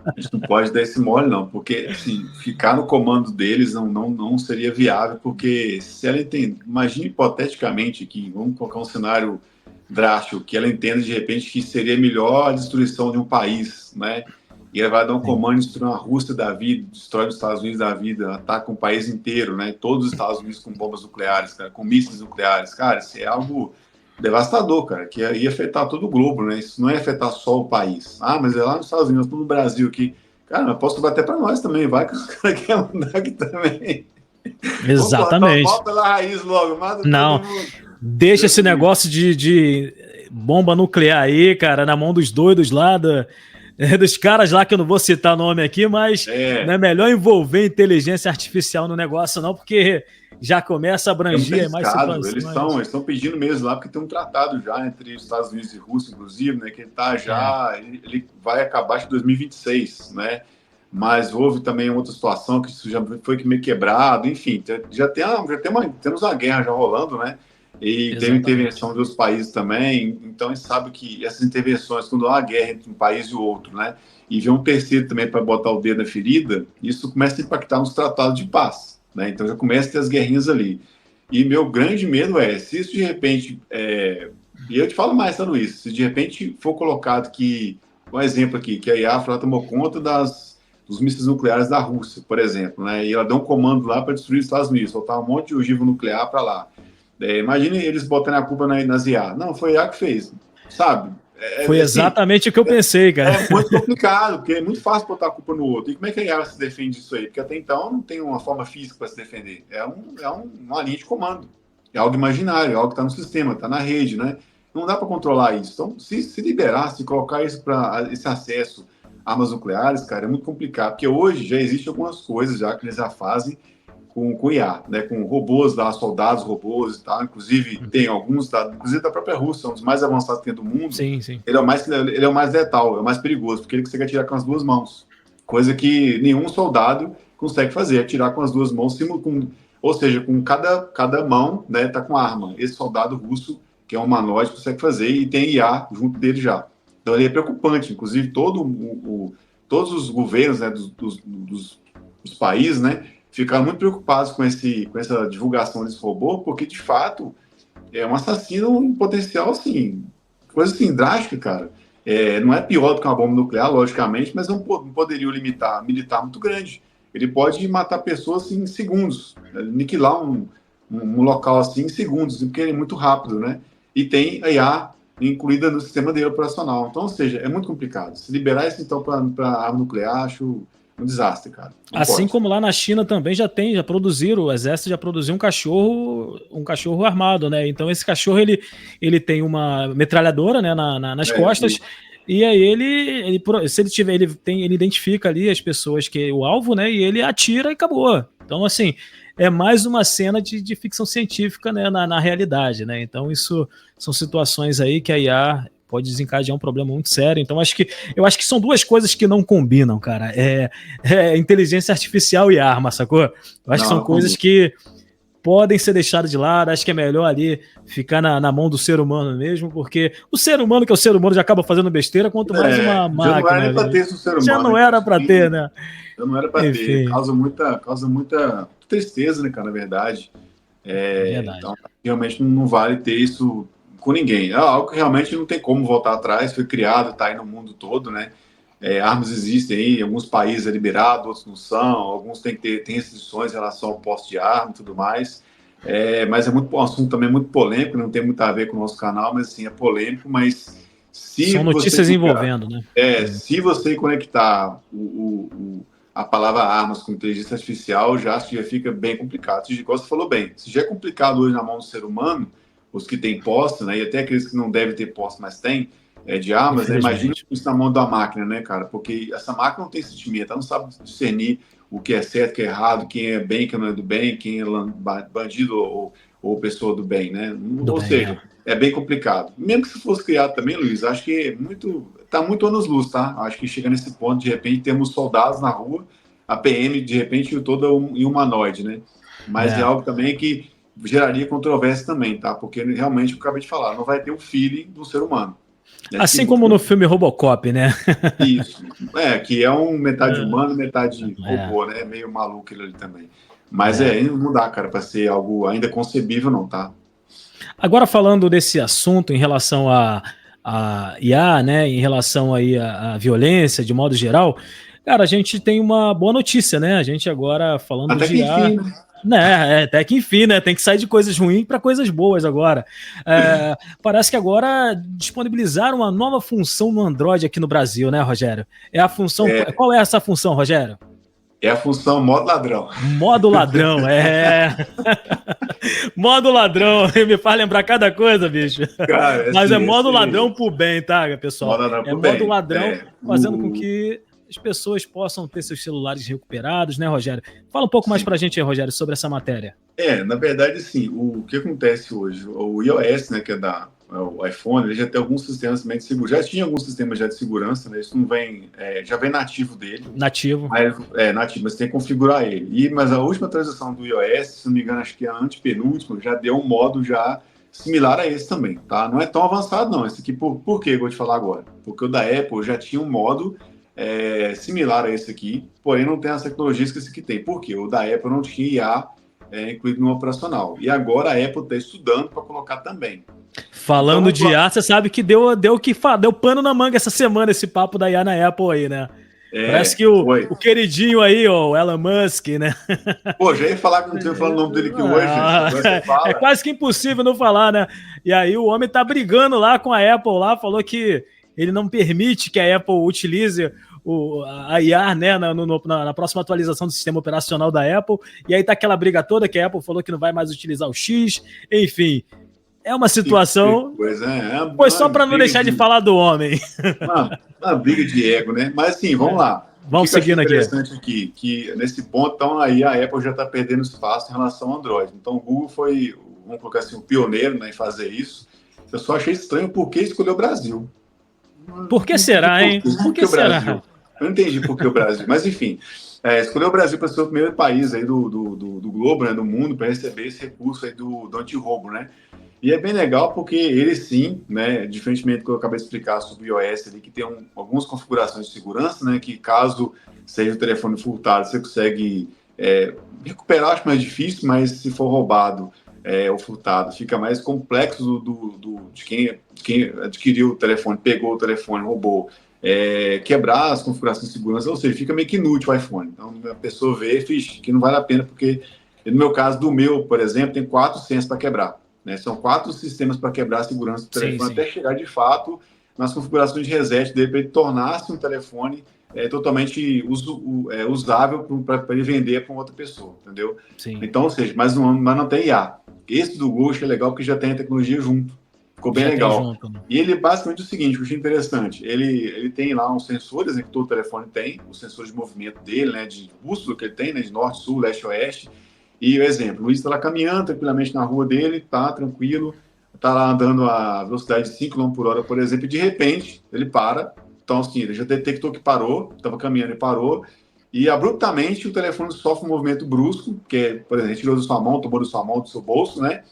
A gente não pode dar esse mole, não, porque assim, ficar no comando deles não seria viável, porque se ela entende, imagine hipoteticamente que, vamos colocar um cenário drástico, que ela entenda de repente que seria melhor a destruição de um país, né? E ela vai dar um comando de destruir uma Rússia da vida, destrói os Estados Unidos da vida, ataca um país inteiro, né? Todos os Estados Unidos com bombas nucleares, cara, com mísseis nucleares. Cara, isso é algo devastador, cara, que ia afetar todo o globo, né? Isso não ia afetar só o país. Ah, mas é lá nos Estados Unidos, no Brasil aqui. Cara, mas posso bater para nós também, vai que os caras querem mandar aqui também. Exatamente. Volta pela raiz logo, não, deixa esse negócio de bomba nuclear aí, cara, na mão dos doidos lá, dos caras lá que eu não vou citar nome aqui, mas não é melhor envolver inteligência artificial no negócio não, porque já começa a abranger mais situações. Eles estão pedindo mesmo lá, porque tem um tratado já entre os Estados Unidos e Rússia, inclusive, né, que ele tá já, ele vai acabar em 2026, né, mas houve também outra situação que isso já foi meio quebrado, enfim, temos uma guerra já rolando, né, e exatamente. Teve intervenção de outros países também, então a gente sabe que essas intervenções, quando há uma guerra entre um país e o outro, né, e vem um terceiro também para botar o dedo na ferida, isso começa a impactar nos tratados de paz, né, então já começa a ter as guerrinhas ali. E meu grande medo se isso de repente, e eu te falo mais, tá, Luiz, se de repente for colocado que, um exemplo aqui, que a IAF tomou conta dos mísseis nucleares da Rússia, por exemplo, né, e ela deu um comando lá para destruir os Estados Unidos, soltar um monte de ogiva nuclear para lá. Imagine eles botando a culpa nas IA. Não, foi a IA que fez, sabe? Foi exatamente o que eu pensei, cara. É muito complicado, porque é muito fácil botar a culpa no outro. E como é que a IA se defende disso aí? Porque até então não tem uma forma física para se defender. É uma linha de comando. É algo imaginário, é algo que está no sistema, está na rede, né? Não dá para controlar isso. Então, se liberar, se colocar isso para esse acesso a armas nucleares, cara, é muito complicado. Porque hoje já existem algumas coisas já que eles já fazem com IA, né, com robôs lá, soldados robôs e tal, inclusive tem alguns, inclusive da própria Rússia, um dos mais avançados que tem do mundo. Sim, sim. Ele é o mais letal, é o mais perigoso, porque ele consegue atirar com as duas mãos, coisa que nenhum soldado consegue fazer, atirar com as duas mãos, ou seja, com cada mão, né, tá com arma. Esse soldado russo, que é um humanoide, consegue fazer, e tem IA junto dele já. Então ele é preocupante, inclusive todos os governos, né, dos países, né, ficaram muito preocupados com essa divulgação desse robô, porque, de fato, é um assassino em potencial, assim, coisa assim, drástica, cara. Não é pior do que uma bomba nuclear, logicamente, mas é um poderio militar muito grande. Ele pode matar pessoas assim, em segundos, aniquilar um local assim em segundos, porque ele é muito rápido, né? E tem a IA incluída no sistema dele operacional. Então, ou seja, é muito complicado. Se liberar isso, então, para arma nuclear, acho um desastre, cara. Não Assim pode. como lá na China também já produziram, o exército já produziu um cachorro armado, né? Então esse cachorro ele tem uma metralhadora, né, nas costas. E aí se ele tiver, ele identifica ali as pessoas que o alvo, né? E ele atira e acabou. Então, assim, é mais uma cena de ficção científica, né, na realidade, né? Então, isso são situações aí que a IA pode desencadear um problema muito sério. Então, eu acho que são duas coisas que não combinam, cara. Inteligência artificial e arma, sacou? Eu acho que são coisas que podem ser deixadas de lado. Acho que é melhor ali ficar na mão do ser humano mesmo, porque o ser humano, que é o ser humano, já acaba fazendo besteira, quanto mais uma máquina. Já não era nem para ter esse ser humano. Já não era para ter, né? Já não era para ter. Causa muita tristeza, né, cara, na verdade. Verdade. Então, realmente não vale ter isso com ninguém. É algo que realmente não tem como voltar atrás, foi criado, está aí no mundo todo, né? Armas existem aí, em alguns países é liberado, outros não são, alguns tem restrições em relação ao porte de arma e tudo mais. Mas é um assunto também muito polêmico, não tem muito a ver com o nosso canal, mas assim, é polêmico, mas são notícias envolvendo, né? Se você conectar a palavra armas com inteligência artificial, já fica bem complicado. Igual você falou bem, se já é complicado hoje na mão do ser humano, os que têm posse, né, e até aqueles que não devem ter posse, mas têm, de armas, né, imagina isso na mão da máquina, né, cara? Porque essa máquina não tem sentimento, ela não sabe discernir o que é certo, o que é errado, quem é bem, quem não é do bem, quem é bandido ou pessoa do bem, né? Ou seja, é bem complicado. Mesmo que se fosse criado também, Luiz, acho que tá muito anos-luz, tá? Acho que chega nesse ponto, de repente, temos soldados na rua, a PM, de repente, toda em humanoide, né? Mas é algo também que geraria controvérsia também, tá? Porque realmente, eu acabei de falar, não vai ter o feeling do ser humano. Assim como no filme Robocop, né? Isso. Que é um metade humano, metade robô, né? Meio maluco ele ali também. Mas não dá, cara, para ser algo ainda concebível, não, tá? Agora, falando desse assunto em relação a IA, né? Em relação aí à violência, de modo geral, cara, a gente tem uma boa notícia, né? A gente agora falando até de IA. Enfim, né? Até que enfim, né? Tem que sair de coisas ruins para coisas boas agora. Parece que agora disponibilizaram uma nova função no Android aqui no Brasil, né, Rogério? Qual é essa função, Rogério? É a função modo ladrão. Modo ladrão, Modo ladrão, me faz lembrar cada coisa, bicho. Cara, mas é modo ladrão pro bem, tá, pessoal? Modo ladrão fazendo com que as pessoas possam ter seus celulares recuperados, né, Rogério? Fala um pouco mais pra gente aí, Rogério, sobre essa matéria. Na verdade, sim, o que acontece hoje? O iOS, né, que é o iPhone, ele já tem alguns sistemas também de segurança, já tinha alguns sistemas já de segurança, né, isso não vem, já vem nativo dele. Nativo. Nativo, mas tem que configurar ele. Mas a última atualização do iOS, se não me engano, acho que a antepenúltima, já deu um modo já similar a esse também, tá? Não é tão avançado, não. Esse aqui, por que eu vou te falar agora? Porque o da Apple já tinha um modo similar a esse aqui, porém não tem as tecnologias que esse aqui tem. Por quê? O da Apple não tinha IA incluído no operacional. E agora a Apple está estudando para colocar também. Falando então, de IA, você sabe que deu pano na manga essa semana esse papo da IA na Apple aí, né? Parece que o queridinho aí, o Elon Musk, né? Pô, já ia falar que não tinha falado o nome dele aqui hoje. É quase que impossível não falar, né? E aí o homem tá brigando lá com a Apple lá, falou que ele não permite que a Apple utilize a IA, né, na próxima atualização do sistema operacional da Apple. E aí tá aquela briga toda que a Apple falou que não vai mais utilizar o X. Enfim, é uma situação... Foi só para não deixar de falar do homem. Uma briga de ego, né? Mas assim, vamos lá. Vamos seguindo aqui. Interessante aqui, que nesse ponto, então, aí a Apple já está perdendo espaço em relação ao Android. Então, o Google foi, vamos colocar assim, o pioneiro, né, em fazer isso. Eu só achei estranho por que escolheu o Brasil. Por que será, hein? Por que será? Brasil? Eu não entendi por que o Brasil. Mas, enfim, escolheu o Brasil para ser o primeiro país aí do globo, né, do mundo, para receber esse recurso aí do anti-roubo, né? E é bem legal porque ele sim, né, diferentemente do que eu acabei de explicar sobre o iOS ali, que tem algumas configurações de segurança, né, que caso seja o telefone furtado, você consegue Recuperar acho mais difícil, mas se for roubado ou furtado, fica mais complexo de quem adquiriu o telefone, pegou o telefone, roubou, quebrar as configurações de segurança, ou seja, fica meio que inútil o iPhone. Então a pessoa vê, que não vale a pena, porque no meu caso, por exemplo, tem 4 senhas para quebrar. Né? São 4 sistemas para quebrar a segurança do telefone, até chegar de fato nas configurações de reset dele, para ele tornar-se um telefone totalmente usável para ele vender para outra pessoa, entendeu? Sim. Então, ou seja, mas não tem IA. Esse do Google é legal porque já tem a tecnologia junto. Ficou bem legal. Junto, né? E ele basicamente o seguinte, eu achei interessante, ele tem lá uns sensores, né, que todo telefone tem, os sensores de movimento dele, né, de bússola que ele tem, né, de norte, sul, leste, oeste. E o exemplo, o Luiz está lá caminhando tranquilamente na rua dele, tá tranquilo, tá lá andando a velocidade de 5 km/h, por exemplo, e de repente ele para. Então, assim, ele já detectou que parou, estava caminhando e parou, e abruptamente o telefone sofre um movimento brusco, que é, por exemplo, tirou da sua mão, tomou da sua mão, do seu bolso, né?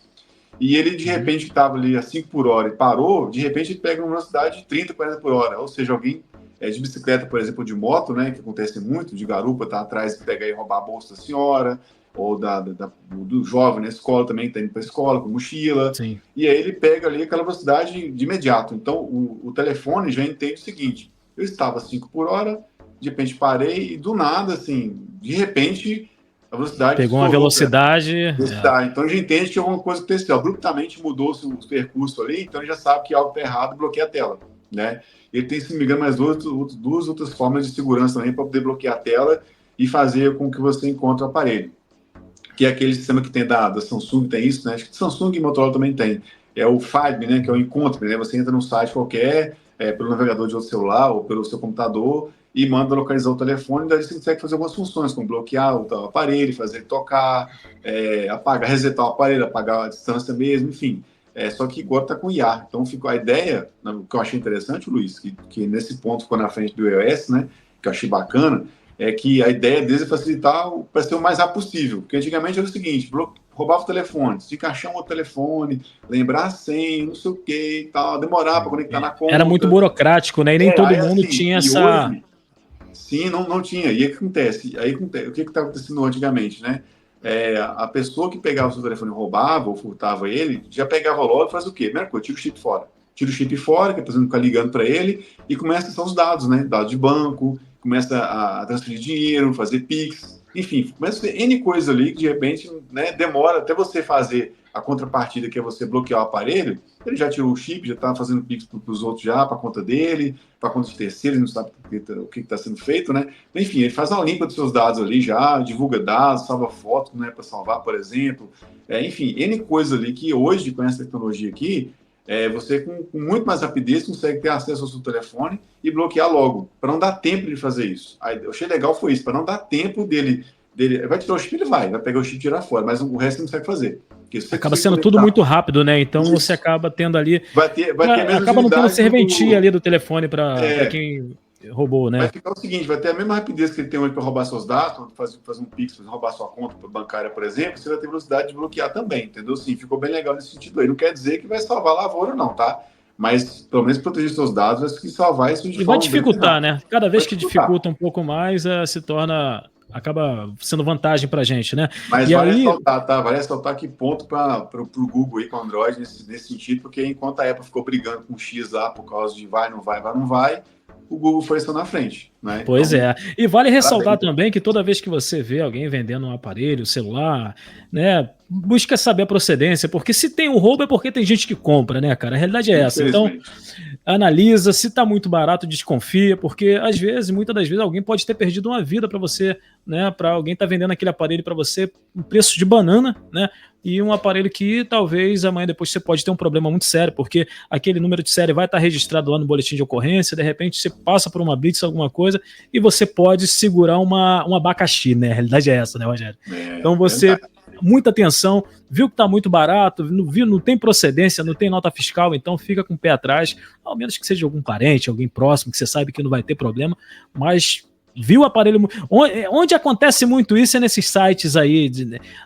E ele, de repente, que estava ali a 5 por hora e parou, de repente ele pega uma velocidade de 30, 40 por hora. Ou seja, alguém de bicicleta, por exemplo, de moto, né? Que acontece muito, de garupa, tá atrás e pegar e roubar a bolsa da senhora, ou do jovem na escola também, está indo para a escola com mochila. Sim. E aí ele pega ali aquela velocidade de imediato. Então, o telefone já entende o seguinte: eu estava a 5 por hora, de repente parei, e do nada, assim, de repente, a velocidade pegou uma velocidade. Então já entende que alguma coisa aconteceu. Abruptamente mudou-se o percurso ali, então ele já sabe que algo está errado e bloqueia a tela. Né? Ele tem, se não me engano, mais duas outras formas de segurança também para poder bloquear a tela e fazer com que você encontre o aparelho. Que é aquele sistema que tem da Samsung, tem isso, né? Acho que Samsung e Motorola também tem. É o Find, né? Que é o Encontre, né? Você entra num site qualquer, pelo navegador de outro celular ou pelo seu computador e manda localizar o telefone, daí você consegue fazer algumas funções, como bloquear o aparelho, fazer ele tocar, apagar, resetar o aparelho, apagar a distância mesmo, enfim. Só que agora está com IA. Então, ficou a ideia, que eu achei interessante, Luiz, que nesse ponto ficou na frente do iOS, né? Que eu achei bacana, é que a ideia deles é facilitar para ser o mais rápido possível. Porque antigamente era o seguinte, roubava o telefone, se encaixar um outro telefone, lembrar a senha, não sei o que e tal, demorar para conectar na conta. Era muito burocrático, né? E nem todo mundo assim, tinha essa... Hoje, sim, não tinha. E aí o que acontece? O que estava acontecendo antigamente, né? A pessoa que pegava o seu telefone e roubava ou furtava ele, já pegava logo e faz o quê? Primeira coisa, tira o chip fora. Tira o chip fora, que a pessoa não fica ligando para ele, e começa a ser os dados, né? Dados de banco, começa a transferir dinheiro, fazer Pix, enfim, começa a ter N coisa ali que de repente, né, demora até você fazer a contrapartida, que é você bloquear o aparelho. Ele já tirou o chip, já está fazendo Pix para os outros já, para a conta dele, para a conta de terceiros, não sabe o que está sendo feito, né? Enfim, ele faz uma limpa dos seus dados ali já, divulga dados, salva foto, né, para salvar, por exemplo. Enfim, N coisa ali que hoje, com essa tecnologia aqui, você com muito mais rapidez consegue ter acesso ao seu telefone e bloquear logo, para não dar tempo de fazer isso. Aí, eu achei legal foi isso, para não dar tempo dele vai tirar o chip, ele vai pegar o chip e tirar fora, mas o resto não consegue fazer. Acaba sendo tudo muito rápido, né? Então isso. Você acaba tendo ali... Vai ter acaba não tendo serventia ali do telefone para quem roubou, né? Vai ficar o seguinte, vai ter a mesma rapidez que ele tem hoje para roubar seus dados, fazer um Pix, roubar sua conta bancária, por exemplo, você vai ter velocidade de bloquear também, entendeu? Sim, ficou bem legal nesse sentido aí. Não quer dizer que vai salvar a lavoura, não, tá? Mas, pelo menos, proteger seus dados, vai que salvar isso de forma. E vai dificultar, né? Cada vez que dificulta um pouco mais, se torna... acaba sendo vantagem pra gente, né? Mas vale ressaltar, tá? Vale ressaltar que ponto para o Google aí com o Android nesse sentido, porque enquanto a Apple ficou brigando com o X lá por causa de vai, não vai, o Google foi estar na frente, né? Pois então, e vale ressaltar também que toda vez que você vê alguém vendendo um aparelho, celular, né, busca saber a procedência, porque se tem um roubo é porque tem gente que compra, né, cara? A realidade é essa. Então, analisa, se tá muito barato, desconfia, porque às vezes, muitas das vezes, alguém pode ter perdido uma vida para você, né, para alguém tá vendendo aquele aparelho para você, um preço de banana, né? E um aparelho que talvez amanhã depois você pode ter um problema muito sério, porque aquele número de série vai estar registrado lá no boletim de ocorrência, de repente você passa por uma blitz, alguma coisa, e você pode segurar um abacaxi, né? A realidade é essa, né, Rogério? Então você, muita atenção, viu que está muito barato, não tem procedência, não tem nota fiscal, então fica com o pé atrás, ao menos que seja algum parente, alguém próximo, que você sabe que não vai ter problema, mas... viu o aparelho... Onde acontece muito isso é nesses sites aí,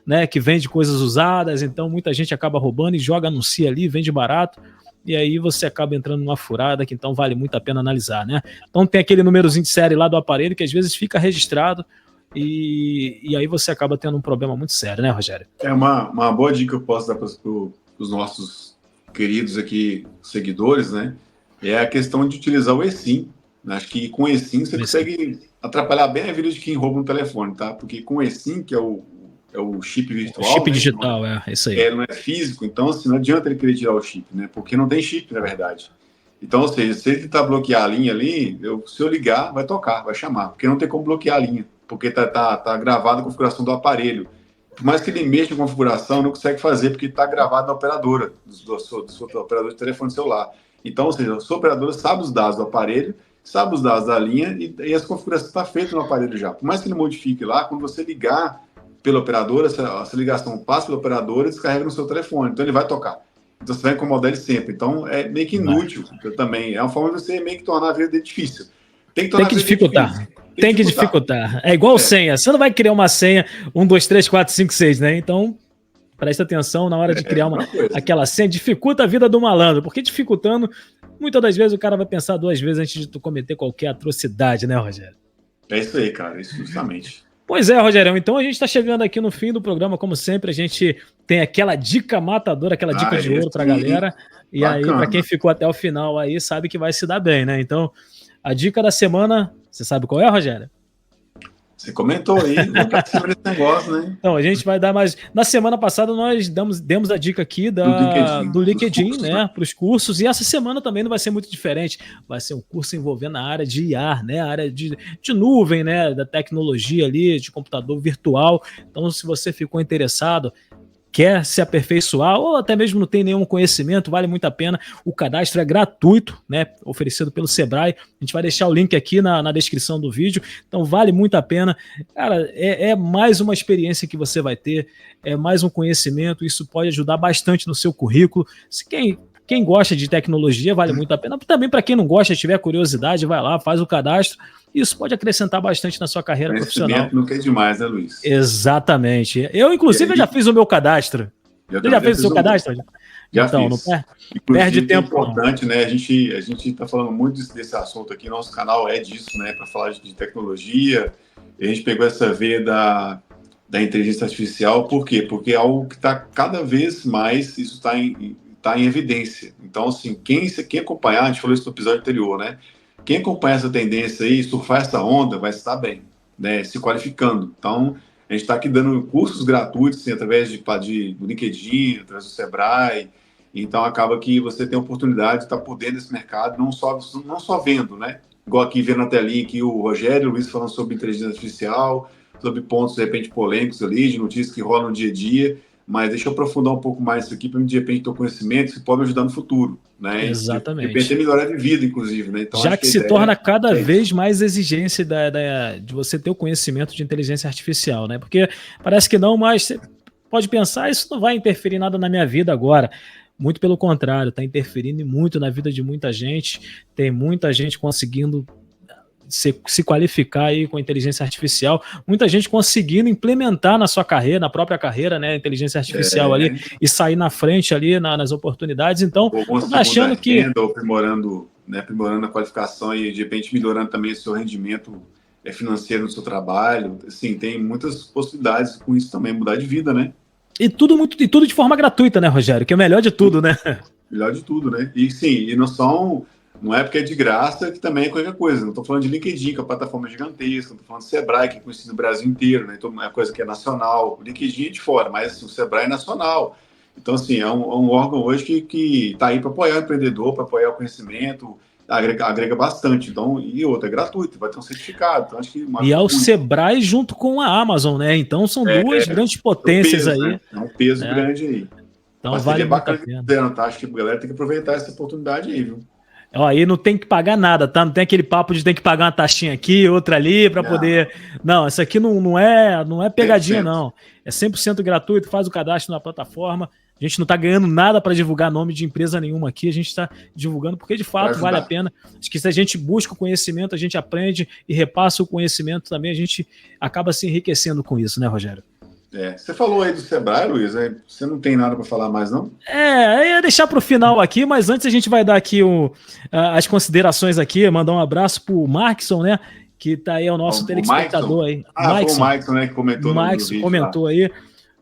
né, que vende coisas usadas, então muita gente acaba roubando e joga, anuncia ali, vende barato, e aí você acaba entrando numa furada que então vale muito a pena analisar, né? Então tem aquele númerozinho de série lá do aparelho que às vezes fica registrado e aí você acaba tendo um problema muito sério, né, Rogério? É uma boa dica que eu posso dar para os nossos queridos aqui, seguidores, né? É a questão de utilizar o eSIM. Acho que com o eSIM você consegue atrapalhar bem a vida de quem rouba um telefone, tá? Porque com o eSIM, que é o chip virtual, o chip né? digital, isso aí. Não é físico, então assim, não adianta ele querer tirar o chip, né? Porque não tem chip, na verdade. Então, ou seja, se ele tentar bloquear a linha ali, se eu ligar, vai tocar, vai chamar, porque não tem como bloquear a linha, porque tá gravada a configuração do aparelho. Por mais que ele mexa na configuração, não consegue fazer, porque está gravado na operadora, do seu operador de telefone celular. Então, ou seja, a sua operadora sabe os dados do aparelho, sabe os dados da linha, e essa configuração está feita no aparelho já. Por mais que ele modifique lá, quando você ligar pela operadora, essa ligação passa pela operadora e descarrega no seu telefone, então ele vai tocar. Então você vai incomodar ele sempre. Então é meio que inútil também. É uma forma de você meio que tornar a vida dele difícil. Tem que dificultar. Tem que dificultar. É igual senha. Você não vai criar uma senha 1, 2, 3, 4, 5, 6, né? Então, presta atenção na hora de criar aquela senha. Dificulta a vida do malandro, porque dificultando, muitas das vezes o cara vai pensar 2 vezes antes de tu cometer qualquer atrocidade, né, Rogério? É isso aí, cara. Isso justamente. Pois é, Rogério, então a gente está chegando aqui no fim do programa, como sempre, a gente tem aquela dica matadora, aquela dica de ouro para a galera, e bacana. Aí, para quem ficou até o final aí, sabe que vai se dar bem, né? Então, a dica da semana, você sabe qual é, Rogério? Você comentou aí, sobre esse negócio, né? Então, a gente vai dar mais... Na semana passada, nós demos a dica aqui do LinkedIn, né? Para os cursos, e essa semana também não vai ser muito diferente. Vai ser um curso envolvendo a área de IAR, né? A área de nuvem, né? Da tecnologia ali, de computador virtual. Então, se você ficou interessado, quer se aperfeiçoar ou até mesmo não tem nenhum conhecimento, vale muito a pena. O cadastro é gratuito, né? Oferecido pelo Sebrae. A gente vai deixar o link aqui na descrição do vídeo. Então vale muito a pena. Cara, é mais uma experiência que você vai ter, é mais um conhecimento. Isso pode ajudar bastante no seu currículo. Quem gosta de tecnologia, vale muito a pena. Também para quem não gosta, tiver curiosidade, vai lá, faz o cadastro. Isso pode acrescentar bastante na sua carreira profissional. Não quer demais, né, Luiz? Exatamente. Eu, inclusive, já fiz o meu cadastro. Você já fez o seu cadastro? Já então, fiz. Não perde tempo. É importante, né? A gente está falando muito desse assunto aqui. Nosso canal é disso, né? Para falar de tecnologia. A gente pegou essa veia da inteligência artificial. Por quê? Porque é algo que está cada vez mais, isso está em evidência. Então, assim, quem acompanhar, a gente falou isso no episódio anterior, né? Quem acompanha essa tendência aí, surfar essa onda, vai estar bem, né? Se qualificando. Então, a gente está aqui dando cursos gratuitos, assim, através do LinkedIn, através do Sebrae. Então, acaba que você tem a oportunidade de estar por dentro desse mercado, não só vendo, né? Igual aqui vendo na telinha aqui o Rogério e o Luiz falando sobre inteligência artificial, sobre pontos, de repente, polêmicos ali, de notícias que rolam no dia a dia. Mas deixa eu aprofundar um pouco mais isso aqui, para de repente ter conhecimento que pode me ajudar no futuro, né? Exatamente. De repente melhorar de vida, inclusive, né? Então, já que se torna cada vez mais exigência de você ter o conhecimento de inteligência artificial, né? Porque parece que não, mas você pode pensar, isso não vai interferir nada na minha vida agora. Muito pelo contrário, está interferindo muito na vida de muita gente. Tem muita gente conseguindo se qualificar aí com a inteligência artificial, muita gente conseguindo implementar na sua carreira, na própria carreira, né, a inteligência artificial ali e sair na frente ali nas oportunidades. Então, achando que aprimorando a qualificação e de repente melhorando também o seu rendimento financeiro no seu trabalho, assim, tem muitas possibilidades com isso também, mudar de vida, né? E tudo de forma gratuita, né, Rogério? Que é o melhor de tudo, né? Melhor de tudo, né? E sim, não é porque é de graça que também é qualquer coisa. Não estou falando de LinkedIn, que é uma plataforma gigantesca. Não estou falando de Sebrae, que é conhecido no Brasil inteiro, né? Então, é uma coisa que é nacional. O LinkedIn é de fora, mas assim, o Sebrae é nacional. Então, assim, é um órgão hoje que está aí para apoiar o empreendedor, para apoiar o conhecimento, agrega bastante. Então, e outra, é gratuito, vai ter um certificado. Então, acho que e é o Sebrae junto com a Amazon, né? Então, são duas grandes potências peso, aí. Né? É um peso grande aí. Então, mas vale muito a pena. Tá? Acho que a galera tem que aproveitar essa oportunidade aí, viu? Aí não tem que pagar nada, tá? Não tem aquele papo de tem que pagar uma taxinha aqui, outra ali, para poder... Não, isso aqui não é pegadinha, 100%. Não. É 100% gratuito, faz o cadastro na plataforma. A gente não está ganhando nada para divulgar nome de empresa nenhuma aqui, a gente está divulgando porque, de fato, vale a pena. Acho que se a gente busca o conhecimento, a gente aprende e repassa o conhecimento também, a gente acaba se enriquecendo com isso, né, Rogério? Você falou aí do Sebrae, Luiz, você não tem nada para falar mais, não? Ia deixar para o final aqui, mas antes a gente vai dar aqui as considerações aqui, mandar um abraço para o Markson, né? que tá aí, é o nosso telespectador aí. Foi o Maicon, né, que comentou no vídeo. Comentou aí.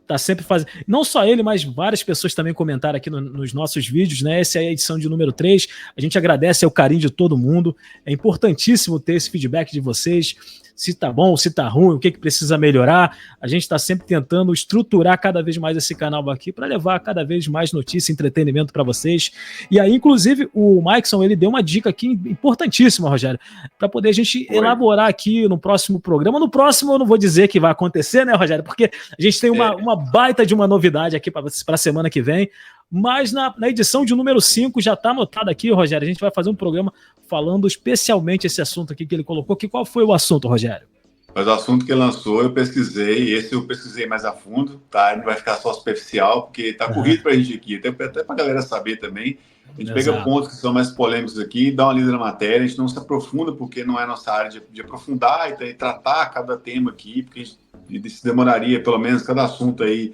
Tá sempre fazendo. Não só ele, mas várias pessoas também comentaram aqui nos nossos vídeos, né? Essa é a edição de número 3. A gente agradece o carinho de todo mundo. É importantíssimo ter esse feedback de vocês. Se tá bom, se tá ruim, o que precisa melhorar. A gente está sempre tentando estruturar cada vez mais esse canal aqui para levar cada vez mais notícia e entretenimento para vocês. E aí, inclusive, o Maicon, ele deu uma dica aqui importantíssima, Rogério, para poder a gente elaborar aqui no próximo programa. No próximo eu não vou dizer que vai acontecer, né, Rogério? Porque a gente tem uma baita de uma novidade aqui para a semana que vem. Mas na edição de número 5 já está anotado aqui, Rogério. A gente vai fazer um programa falando especialmente esse assunto aqui que ele colocou. Qual foi o assunto, Rogério? Mas o assunto que ele lançou, eu pesquisei. Esse eu pesquisei mais a fundo, tá? Não vai ficar só superficial, porque tá corrido para a gente aqui. Até para a galera saber também. A gente pega pontos que são mais polêmicos aqui, dá uma lida na matéria. A gente não se aprofunda, porque não é nossa área de aprofundar e tratar cada tema aqui, porque a gente se demoraria, pelo menos, cada assunto aí,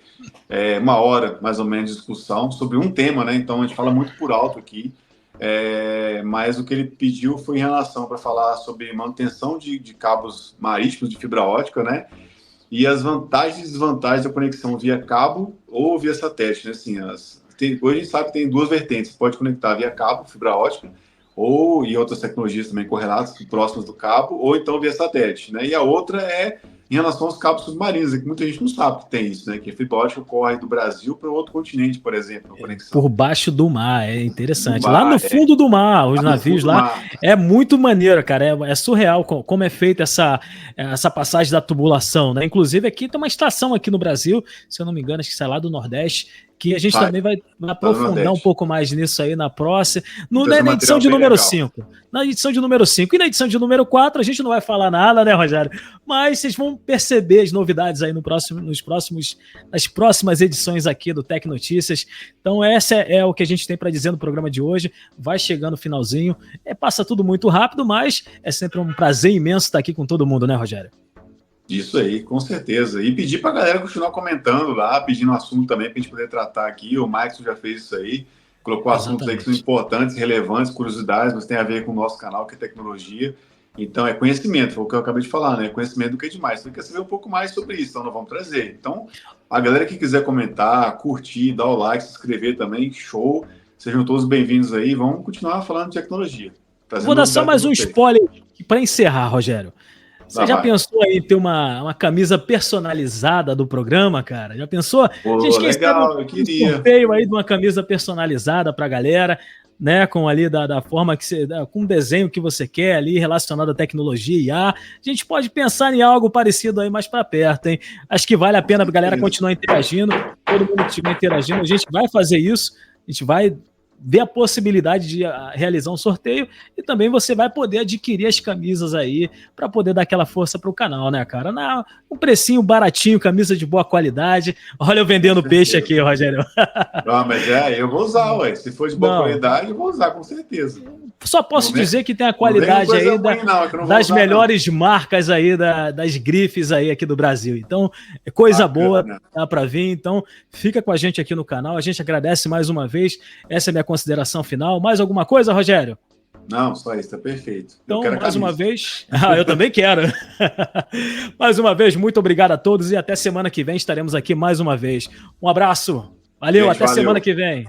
1 hora, mais ou menos, de discussão sobre um tema, né? Então, a gente fala muito por alto aqui, mas o que ele pediu foi em relação para falar sobre manutenção de cabos marítimos de fibra ótica, né? E as vantagens e desvantagens da conexão via cabo ou via satélite, né? Assim, hoje a gente sabe que tem 2 vertentes, você pode conectar via cabo, fibra ótica, e outras tecnologias também correlatas, próximas do cabo, ou então via satélite, né? E a outra é em relação aos cabos submarinos, que muita gente não sabe que tem isso, né? Que a fibra ótica corre do Brasil para outro continente, por exemplo, a conexão. Por baixo do mar, é interessante. Lá no fundo do mar, os navios lá, é muito maneiro, cara, é surreal como é feita essa passagem da tubulação, né? Inclusive aqui tem uma estação aqui no Brasil, se eu não me engano, acho que sai lá do Nordeste, que a gente também vai aprofundar um pouco mais nisso aí na próxima, na edição de número 5. Na edição de número 5. E na edição de número 4 a gente não vai falar nada, né, Rogério? Mas vocês vão perceber as novidades aí nas próximas edições aqui do Tec Notícias. Então essa é o que a gente tem para dizer no programa de hoje. Vai chegando o finalzinho. Passa tudo muito rápido, mas é sempre um prazer imenso estar aqui com todo mundo, né, Rogério? Isso aí, com certeza. E pedir para a galera continuar comentando lá, pedindo assunto também para a gente poder tratar aqui. O Maicon já fez isso aí, colocou assuntos aí que são importantes, relevantes, curiosidades, mas tem a ver com o nosso canal, que é tecnologia. Então, é conhecimento, foi o que eu acabei de falar, né? Conhecimento do que é demais. Você quer saber um pouco mais sobre isso, então nós vamos trazer. Então, a galera que quiser comentar, curtir, dar o like, se inscrever também, show. Sejam todos bem-vindos aí. Vamos continuar falando de tecnologia. Vou dar só mais um spoiler para encerrar, Rogério. Você já pensou aí em ter uma camisa personalizada do programa, cara? Já pensou? Legal, eu queria. Um sorteio aí de uma camisa personalizada pra galera, né? Com ali da forma que você, com o desenho que você quer ali, relacionado à tecnologia e IA. A gente pode pensar em algo parecido aí mais pra perto, hein? Acho que vale a pena a galera continuar interagindo. Todo mundo que estiver interagindo, a gente vai fazer isso. A gente vai ver a possibilidade de realizar um sorteio e também você vai poder adquirir as camisas aí para poder dar aquela força pro canal, né, cara? Um precinho baratinho, camisa de boa qualidade. Olha eu vendendo peixe aqui, Rogério. Não, mas eu vou usar, ué. Se for de boa qualidade, eu vou usar, com certeza. Só posso dizer que tem a qualidade aí das melhores marcas aí, das grifes aí aqui do Brasil. Então, é coisa boa, dá para vir. Então, fica com a gente aqui no canal. A gente agradece mais uma vez. Essa é a minha consideração final. Mais alguma coisa, Rogério? Não, só isso, tá perfeito. Então, mais uma vez... eu também quero. Mais uma vez, muito obrigado a todos e até semana que vem estaremos aqui mais uma vez. Um abraço. Valeu, até semana que vem.